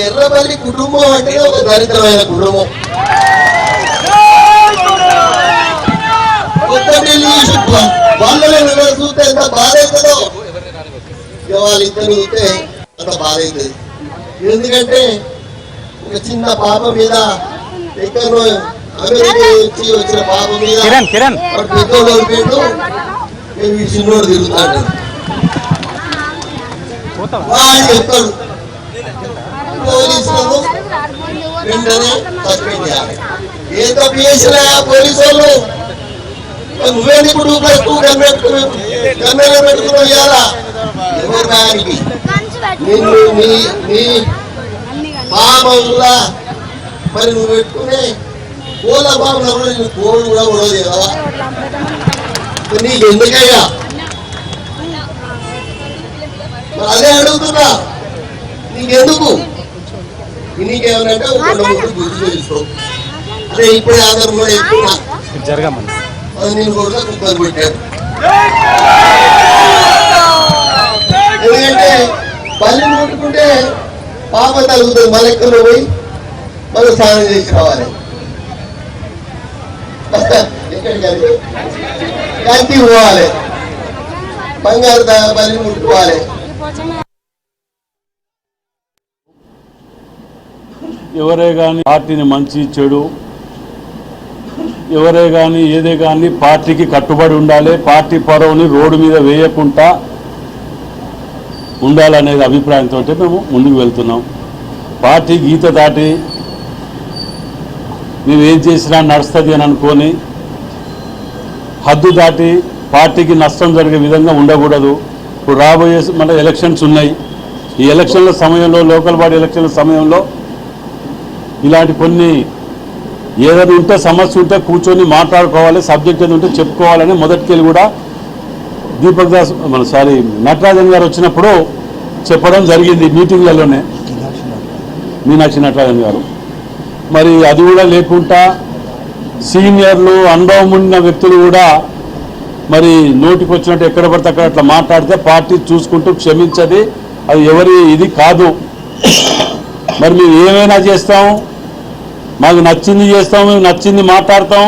ఎర్రబల్లి కుటుంబం అంటే ఒక దరిద్రమైన కుటుంబం. వాళ్ళని చూస్తే ఎంత బాధ అవుతుందో, వాళ్ళిద్దరు చూస్తే అంత బాధ అవుతుంది. ఎందుకంటే ఒక చిన్న పాప మీద ఎక్కడో అమెరికా వచ్చి వచ్చిన పాప మీద పెద్దోడు ఓడిపోయాడు, మేము చిన్నోడు తిరుగుతాడు. వాడు చెప్తాడు పోలీసులను వెంటనే సస్పెండ్ చేయాలి. ఏ తప్పు చేసినా పోలీసు వాళ్ళు నువ్వేది ఇప్పుడు గమ్మెలో పెట్టుకున్నావు ఇవాళ ఎవరి దానికి నిన్ను నీ పాములా మరి నువ్వు పెట్టుకునే కోళ్ళ పాములు కూడా నేను కోళ్ళు కూడా ఉండదు కదా. నీకు ఎందుకయ్యా అదే అడుగుతున్నా, నీకెందుకు? నీకేమనంటే గుర్తు తెలుసుకో. అదే ఇప్పుడే ఆధారంలో ఎక్కువ నేను కూడా కుక్కలు పెట్టాను. ఎందుకంటే పల్లి ముట్టుకుంటే పాప తగ్గుతుంది, మలెక్కలో పోయి మళ్ళీ స్నానం చేసి రావాలి. ఎక్కడికి కంటి పోవాలి, బంగారు పల్లి ముట్టుకోవాలి. ఎవరే కానీ పార్టీని మంచి చెడు ఎవరే కానీ ఏదే కానీ పార్టీకి కట్టుబడి ఉండాలి. పార్టీ పరువుని రోడ్డు మీద వేయకుండా ఉండాలనేది అభిప్రాయంతో మేము ముందుకు వెళ్తున్నాం. పార్టీ గీత దాటి మేమేం చేసినా నడుస్తుంది అని అనుకొని హద్దు దాటి పార్టీకి నష్టం జరిగే విధంగా ఉండకూడదు. ఇప్పుడు రాబోయే మన ఎలక్షన్స్ ఉన్నాయి. ఈ ఎలక్షన్ల సమయంలో, లోకల్ బాడీ ఎలక్షన్ల సమయంలో ఇలాంటి కొన్ని ఏదైనా ఉంటే సమస్య ఉంటే కూర్చొని మాట్లాడుకోవాలి, సబ్జెక్ట్ ఏది ఉంటే చెప్పుకోవాలని మొదటికెళ్ళి కూడా దీపక్ దాస్ నటరాజన్ గారు వచ్చినప్పుడు చెప్పడం జరిగింది మీటింగ్లలోనే, మీనాక్షి నటరాజన్ గారు. మరి అది కూడా లేకుండా సీనియర్లు అనుభవం ఉన్న వ్యక్తులు కూడా మరి నోటికి వచ్చినట్టు ఎక్కడ పడితే అక్కడ అట్లా మాట్లాడితే పార్టీ చూసుకుంటూ క్షమించది, అది ఎవరి ఇది కాదు. మరి మేము ఏమైనా చేస్తాం, మాకు నచ్చింది చేస్తాం, మేము నచ్చింది మాట్లాడతాం.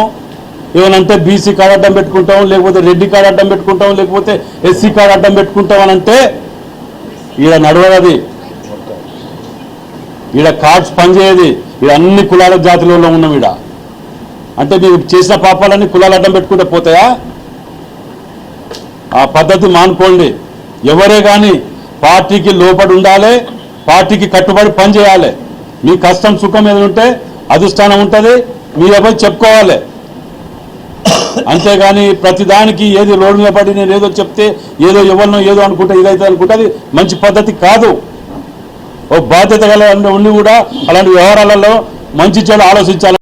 ఏమనంటే బీసీ కార్డు అడ్డం పెట్టుకుంటాం, లేకపోతే రెడ్డి కార్డు అడ్డం పెట్టుకుంటాం, లేకపోతే ఎస్సీ కార్డు అడ్డం పెట్టుకుంటాం అని అంటే ఈడ నడవది, ఈడ కార్డ్స్ పనిచేయది. ఈడ అన్ని కులాల జాతులలో ఉన్నాం. ఈడ అంటే మీరు చేసిన పాపాలన్నీ కులాలు అడ్డం పెట్టుకుంటే పోతాయా? ఆ పద్ధతి మానుకోండి. ఎవరే కానీ పార్టీకి లోపడి ఉండాలి, పార్టీకి కట్టుబడి పనిచేయాలి. మీ కష్టం సుఖం ఏదంటే అధిష్టానం ఉంటుంది, మీరు పోయి చెప్పుకోవాలి. అంతేగాని ప్రతిదానికి ఏది రోడ్డు మీద పడి నేను ఏదో చెప్తే ఏదో ఎవరినో ఏదో అనుకుంటే ఇదైతే అనుకుంటే అది మంచి పద్ధతి కాదు. ఓ బాధ్యత గల ఉండి కూడా అలాంటి వ్యవహారాలలో మంచి చెడు ఆలోచించాలి.